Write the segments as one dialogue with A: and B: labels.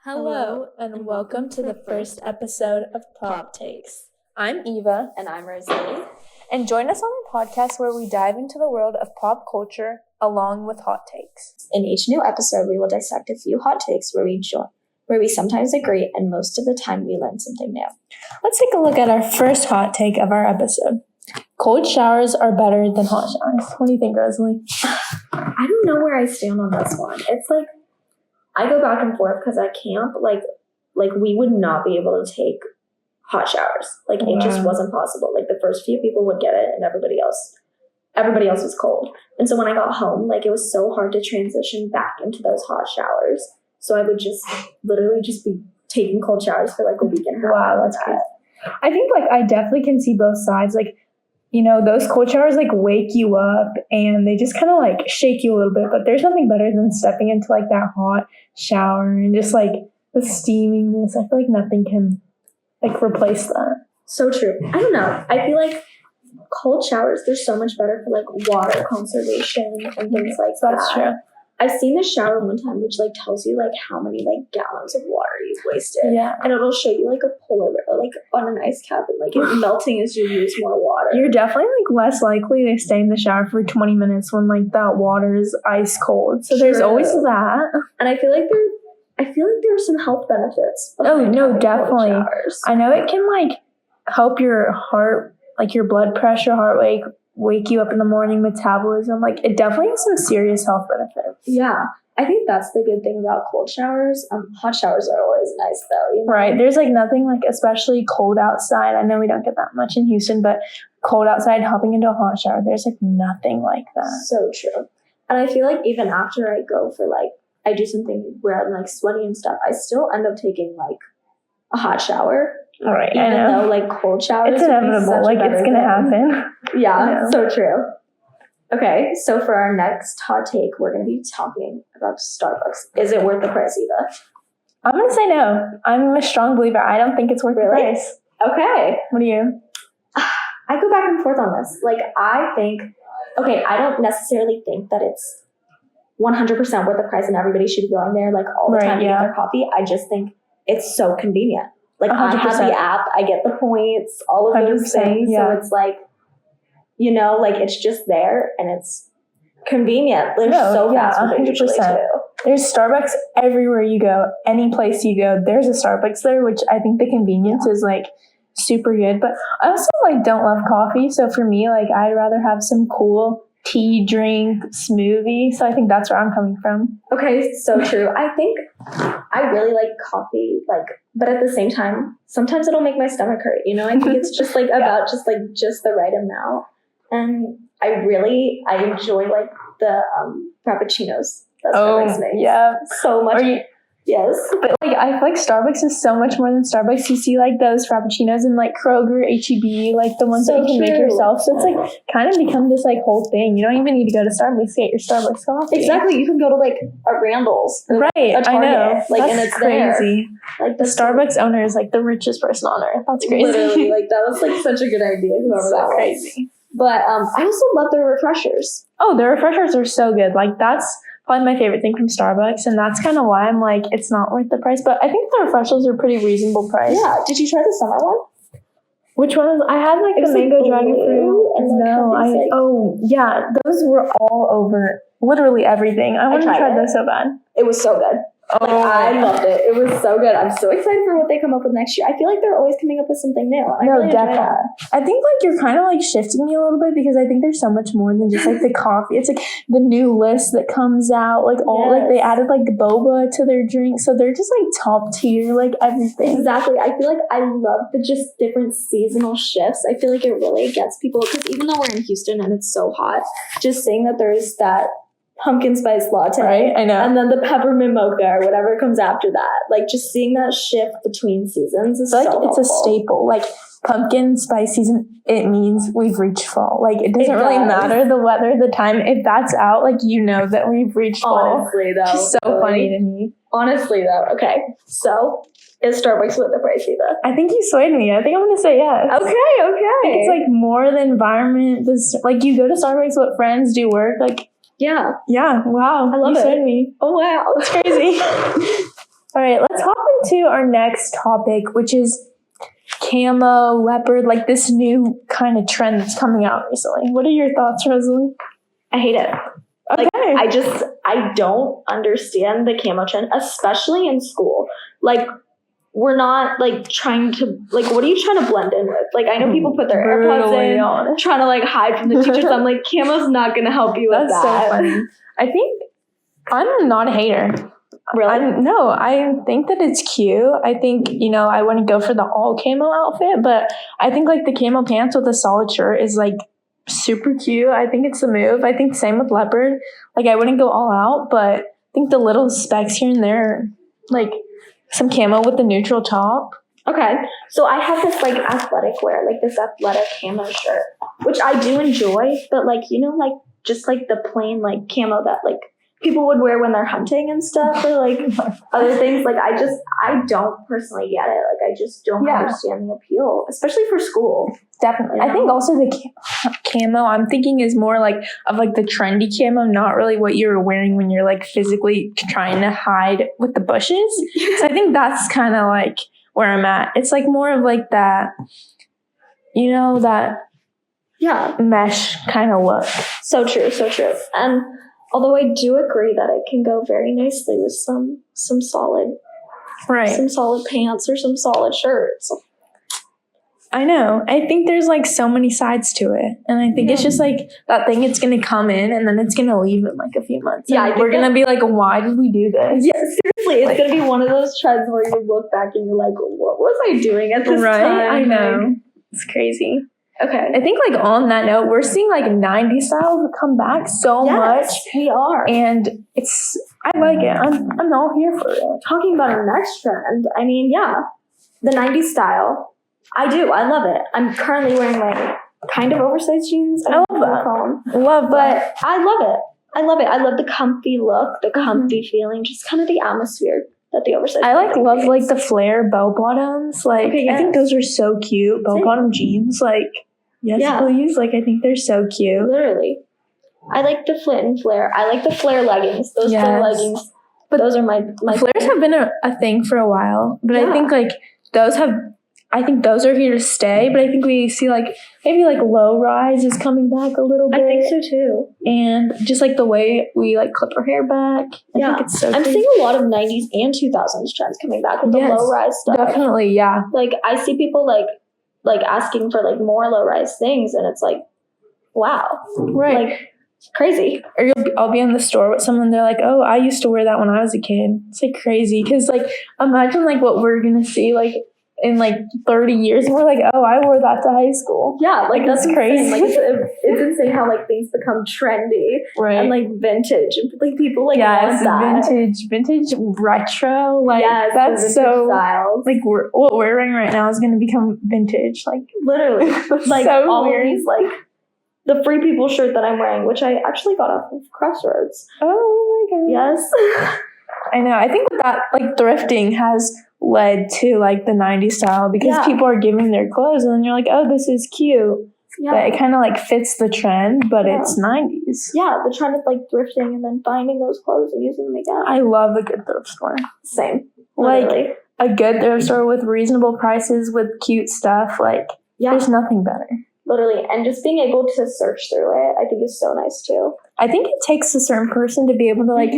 A: Hello, and welcome to the first episode of PopTakes. I'm Eva.
B: And I'm Rosalie.
A: And join us on our podcast where we dive into the world of pop culture along with hot takes.
B: In each new episode, we will dissect a few hot takes where we sometimes agree and most of the time we learn something new.
A: Let's take a look at our first hot take of our episode. Cold showers are better than hot showers. What do you think, Rosalie?
B: I don't know where I stand on this one. It's like, I go back and forth because at camp, like we would not be able to take hot showers. Like, it just wasn't possible. Like, the first few people would get it and everybody else was cold. And so when I got home, like, it was so hard to transition back into those hot showers. So I would just literally just be taking cold showers for like a week and a half.
A: Wow, that's crazy. I think like I definitely can see both sides. Like, you know, those cold showers like wake you up and they just kind of like shake you a little bit. But there's nothing better than stepping into like that hot shower and just like the steaminess. I feel like nothing can like replace that.
B: So true. I don't know. I feel like cold showers, they're so much better for like water conservation and things like that.
A: That's true.
B: I've seen this shower one time which like tells you like how many like gallons of water you've wasted.
A: Yeah.
B: And it'll show you like a polar like on an ice cap and like it's melting as you use more water.
A: You're definitely like less likely to stay in the shower for 20 minutes when like that water is ice cold. So there's always that.
B: And I feel like there are some health benefits.
A: Oh no, definitely. I know it can like help your heart, like your blood pressure, heart rate, wake you up in the morning, metabolism. Like, it definitely has some serious health benefits.
B: Yeah. I think that's the good thing about cold showers. Hot showers are always nice though. You know?
A: Right. There's like nothing like, especially cold outside. I know we don't get that much in Houston, but cold outside, hopping into a hot shower, there's like nothing like that.
B: So true. And I feel like even after I go for like, I do something where I'm like sweaty and stuff, I still end up taking like a hot shower.
A: All right.
B: Even though like cold showers,
A: it's inevitable. Like, it's going to happen.
B: Yeah, so true. Okay, so for our next hot take, we're going to be talking about Starbucks. Is it worth the price, Eva?
A: I'm going to say no. I'm a strong believer. I don't think it's worth the price.
B: Okay.
A: What do you?
B: I go back and forth on this. Like, I don't necessarily think that it's 100% worth the price and everybody should be going there like all the time to get their coffee. I just think it's so convenient. Like, 100%. I have the app, I get the points, all of those things. Yeah. So it's like, you know, like it's just there and it's convenient. They're so fast with it usually too.
A: There's Starbucks everywhere you go. Any place you go, there's a Starbucks there, which I think the convenience is like super good. But I also like don't love coffee. So for me, like I'd rather have some cool tea, drink, smoothie. So I think that's where I'm coming from.
B: Okay, so true. I think I really like coffee, like, but at the same time, sometimes it'll make my stomach hurt. You know, I think it's just like about just the right amount. And I enjoy like the frappuccinos. Starbucks makes.
A: Yeah,
B: so much. Yes.
A: But like I feel like Starbucks is so much more than Starbucks. You see like those frappuccinos in like Kroger, HEB, like the ones that you can make yourself. So it's like kind of become this like whole thing. You don't even need to go to Starbucks to get your Starbucks coffee.
B: Exactly. You can go to like a Randall's.
A: Right.
B: A Target,
A: I know.
B: Like,
A: that's
B: and it's
A: crazy.
B: There. Like
A: the Starbucks owner is like the richest person on earth. That's crazy.
B: Literally, like that was like such a good idea. Whoever that was.
A: Crazy.
B: But I also love their refreshers.
A: Oh, their refreshers are so good. Like that's probably my favorite thing from Starbucks, and that's kind of why I'm like, it's not worth the price. But I think the refreshers are pretty reasonable price.
B: Yeah. Did you try the summer one?
A: Which one was? I had like the mango dragon fruit.
B: And
A: yeah, those were all over literally everything. I wanted to try those so bad.
B: It was so good.
A: Oh,
B: I loved it. It was so good. I'm so excited for what they come up with next year. I feel like they're always coming up with something new.
A: Definitely. I think like you're kind of like shifting me a little bit because I think there's so much more than just like the coffee. It's like the new list that comes out, like all like they added like boba to their drink, so they're just like top tier, like everything.
B: Exactly. I feel like I love the just different seasonal shifts. I feel like it really gets people because even though we're in Houston and it's so hot, just saying that there's that pumpkin spice latte,
A: right? I know,
B: and then the peppermint mocha or whatever comes after that. Like just seeing that shift between seasons is so helpful.
A: It's a staple. Like pumpkin spice season, it means we've reached fall. Like it doesn't really matter the weather, the time. If that's out, like you know that we've reached fall.
B: Honestly, though,
A: it's so funny to me.
B: Honestly, though, okay. So is Starbucks worth the price, Eva?
A: I think you swayed me. I think I'm gonna say yes.
B: Okay.
A: I think it's like more the environment. This like you go to Starbucks with friends, do work, like.
B: Yeah.
A: Wow.
B: I love it.
A: You swayed me.
B: Oh, wow.
A: It's crazy. All right, let's hop to our next topic, which is camo, leopard, like this new kind of trend that's coming out recently. What are your thoughts, Rosalie?
B: I hate it.
A: Okay.
B: Like, I don't understand the camo trend, especially in school. Like, we're not, like, trying to, like, what are you trying to blend in with? Like, I know people put their AirPods in, trying to, like, hide from the teachers. I'm like, camo's not going to help you with that.
A: That's so funny. I think I'm not a hater.
B: Really?
A: I think that it's cute. I think, I wouldn't go for the all camo outfit, but I think, like, the camo pants with a solid shirt is, like, super cute. I think it's the move. I think same with leopard. Like, I wouldn't go all out, but I think the little specks here and there, like, some camo with the neutral top.
B: Okay. So I have this, like, athletic wear, like, this athletic camo shirt, which I do enjoy, but, like, like, just, like, the plain, like, camo that, like, people would wear when they're hunting and stuff, or, like, other things. Like, I don't personally get it. Like, I just don't understand the appeal, especially for school.
A: Definitely. I think also the camo, I'm thinking, is more, like, of, like, the trendy camo, not really what you're wearing when you're, like, physically trying to hide with the bushes. So I think that's kind of, like, where I'm at. It's, like, more of, like, that, that mesh kind of look.
B: So true. And although I do agree that it can go very nicely with some solid, some solid pants or some solid shirts.
A: I know. I think there's, like, so many sides to it. And I think it's just, like, that thing, it's going to come in and then it's going to leave in, like, a few months. Yeah. We're going to be like, why did we do this?
B: Yeah, seriously. It's going to be one of those trends where you look back and you're like, what was I doing at this time?
A: I know. It's crazy.
B: Okay.
A: I think, like, on that note, we're seeing, like, 90s styles come back so much.
B: We are.
A: And I like it. I'm all here for it.
B: Talking about our next trend, I mean, the 90s style. I do. I love it. I'm currently wearing, like, kind of oversized jeans.
A: I love that.
B: But I love it. I love the comfy look, the comfy feeling, just kind of the atmosphere that the oversized.
A: I love like the flare bell bottoms. Like, I think those are so cute. Bell bottom jeans, like, yes, please. Like, I think they're so cute.
B: Literally. I like the flit and flare. I like the flare leggings. Those flare leggings. But those are my
A: flares have been a thing for a while. But I think, like, I think those are here to stay, but I think we see, like, maybe, like, low rise is coming back a little bit.
B: I think so too.
A: And just, like, the way we, like, clip our hair back. I think it's so
B: I'm seeing a lot of 90s and 2000s trends coming back with the low rise stuff.
A: Definitely, yeah.
B: Like, I see people, like asking for, like, more low rise things, and it's like, wow.
A: Right.
B: Like, crazy.
A: Or I'll be in the store with someone, they're like, oh, I used to wear that when I was a kid. It's, like, crazy. Because, like, imagine, like, what we're going to see, like, in, like, 30 years, and we're like, oh, I wore that to high school.
B: Yeah, like, that's
A: crazy.
B: Like, it's insane how, like, things become trendy. Right. And, like, vintage. And, like, people, like, want that.
A: Vintage retro. Like, that's so, styles. Like, what we're wearing right now is going to become vintage. Like,
B: literally. Like,
A: so
B: all
A: weird.
B: of these, like, the Free People shirt that I'm wearing, which I actually got off of Crossroads.
A: Oh, my God.
B: Yes.
A: I know. I think that, like, thrifting has led to, like, the 90s style because people are giving their clothes and then you're like, oh, this is cute. Yeah. But it kind of, like, fits the trend, but it's 90s.
B: Yeah, the trend of, like, thrifting and then finding those clothes and using them again.
A: I love a good thrift store.
B: Same.
A: Literally. Like, a good thrift store with reasonable prices with cute stuff. Like, there's nothing better.
B: Literally. And just being able to search through it, I think, is so nice, too.
A: I think it takes a certain person to be able to, like,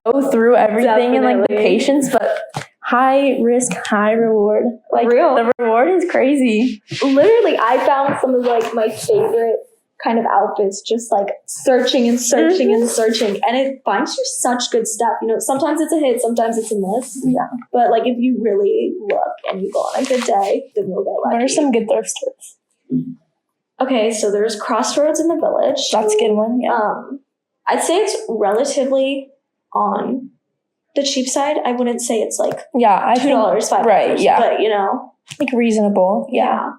A: go through everything and, like, the patience, but high risk, high reward. Like, the reward is crazy.
B: Literally, I found some of, like, my favorite kind of outfits just, like, searching and searching and searching, and it finds you such good stuff. You know, sometimes it's a hit, sometimes it's a miss. Yeah. But, like, if you really look and you go on a good day, then you'll get lucky.
A: What are some good thrift stores?
B: Okay, so there's Crossroads in the Village.
A: That's a good one, yeah.
B: I'd say it's relatively on the cheap side. I wouldn't say it's, like, $2, $5.
A: Right, yeah.
B: But, you know.
A: Like, reasonable, yeah.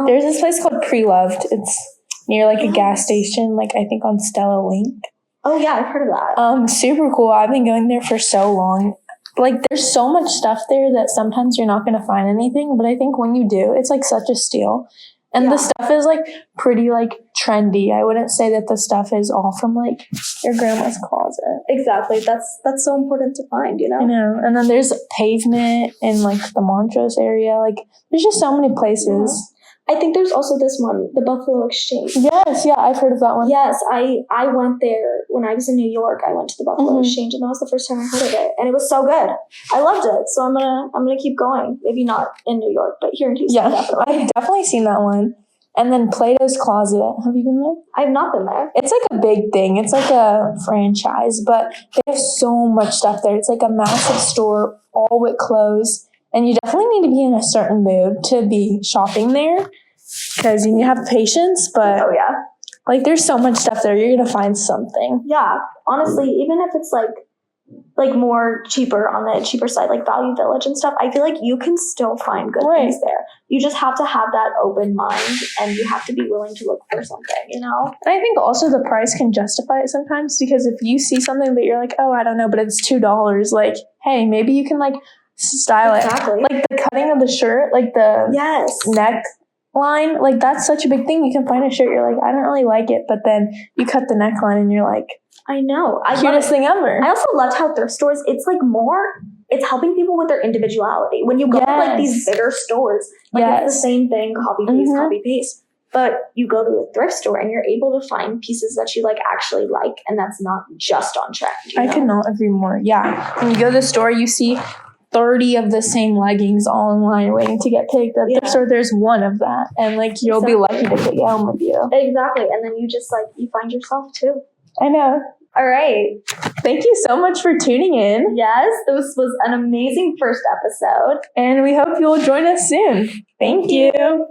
A: There's this place called Pre-Loved. It's near, like, a gas station, like, I think on Stella Link.
B: Oh, yeah, I've heard of that.
A: Super cool. I've been going there for so long. Like, there's so much stuff there that sometimes you're not going to find anything, but I think when you do, it's, like, such a steal. And
B: Yeah.
A: the stuff is like pretty like trendy. I wouldn't say that the stuff is all from like your grandma's closet.
B: Exactly. That's so important to find, you know?
A: I know. And then there's Pavement in like the Montrose area. Like there's just so many places.
B: I think there's also this one, the Buffalo Exchange.
A: Yes, yeah, I've heard of that one.
B: Yes, I went there when I was in New York. I went to the Buffalo Exchange, and that was the first time I heard of it, and it was so good. I loved it, so I'm gonna keep going. Maybe not in New York, but here in Houston.
A: Yeah,
B: definitely.
A: I've definitely seen that one. And then Plato's Closet. Have you been there?
B: I've not been there.
A: It's like a big thing. It's like a franchise, but they have so much stuff there. It's like a massive store, all with clothes, and you definitely need to be in a certain mood to be shopping there. Because you need to have patience, but like there's so much stuff there, you're gonna find something.
B: Yeah, honestly, even if it's like more cheaper on the cheaper side, like Value Village and stuff, I feel like you can still find good things there. You just have to have that open mind, and you have to be willing to look for something, you know?
A: And I think also the price can justify it sometimes, because if you see something that you're like, oh, I don't know, but it's $2, like, hey, maybe you can like style it. Like the cutting of the shirt, like the neck line, like that's such a big thing. You can find a shirt, you're like, I don't really like it, but then you cut the neckline and you're like,
B: I know,
A: cutest thing ever.
B: I also loved how thrift stores, it's like more, it's helping people with their individuality. When you go to like these bigger stores, like it's the same thing, copy paste, but you go to a thrift store and you're able to find pieces that you like actually like, and that's not just on trend. You know?
A: I could not agree more. Yeah, when you go to the store, you see 30 of the same leggings all in line waiting to get picked up. So there's one of that, and like you'll be lucky to take it home with you.
B: Exactly. And then you just like, you find yourself too.
A: I know.
B: All right.
A: Thank you so much for tuning in.
B: Yes, this was an amazing first episode.
A: And we hope you'll join us soon. Thank you.